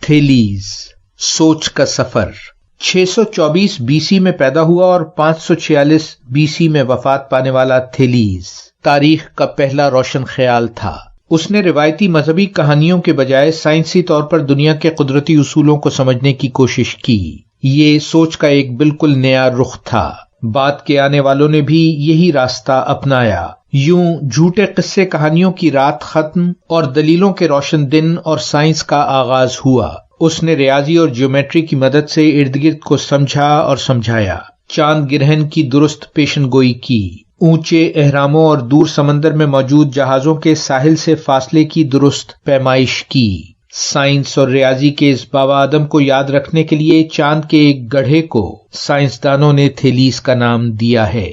تھیلیز، سوچ کا سفر 624 BC میں پیدا ہوا اور 546 BC میں وفات پانے والا تھیلیز تاریخ کا پہلا روشن خیال تھا۔ اس نے روایتی مذہبی کہانیوں کے بجائے سائنسی طور پر دنیا کے قدرتی اصولوں کو سمجھنے کی کوشش کی۔ یہ سوچ کا ایک بالکل نیا رخ تھا۔ بعد کے آنے والوں نے بھی یہی راستہ اپنایا۔ یوں جھوٹے قصے کہانیوں کی رات ختم اور دلیلوں کے روشن دن اور سائنس کا آغاز ہوا۔ اس نے ریاضی اور جیومیٹری کی مدد سے ارد گرد کو سمجھا اور سمجھایا، چاند گرہن کی درست پیشن گوئی کی، اونچے اہراموں اور دور سمندر میں موجود جہازوں کے ساحل سے فاصلے کی درست پیمائش کی۔ سائنس اور ریاضی کے اس بابا آدم کو یاد رکھنے کے لیے چاند کے ایک گڑھے کو سائنسدانوں نے تھیلیز کا نام دیا ہے۔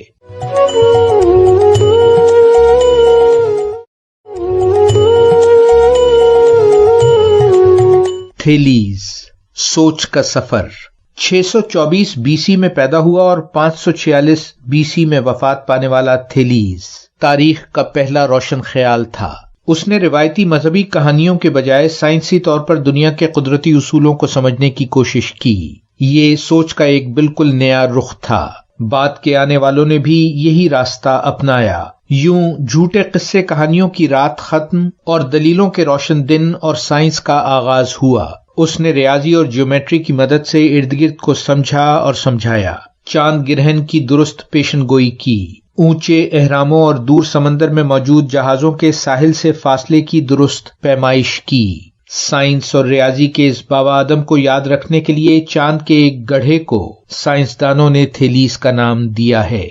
تھیلیز، سوچ کا سفر 624 BC میں پیدا ہوا اور 546 BC میں وفات پانے والا تھیلیز تاریخ کا پہلا روشن خیال تھا۔ اس نے روایتی مذہبی کہانیوں کے بجائے سائنسی طور پر دنیا کے قدرتی اصولوں کو سمجھنے کی کوشش کی۔ یہ سوچ کا ایک بالکل نیا رخ تھا۔ بعد کے آنے والوں نے بھی یہی راستہ اپنایا۔ یوں جھوٹے قصے کہانیوں کی رات ختم اور دلیلوں کے روشن دن اور سائنس کا آغاز ہوا۔ اس نے ریاضی اور جیومیٹری کی مدد سے ارد گرد کو سمجھا اور سمجھایا، چاند گرہن کی درست پیشن گوئی کی، اونچے اہراموں اور دور سمندر میں موجود جہازوں کے ساحل سے فاصلے کی درست پیمائش کی۔ سائنس اور ریاضی کے اس بابا آدم کو یاد رکھنے کے لیے چاند کے ایک گڑھے کو سائنسدانوں نے تھیلیز کا نام دیا ہے۔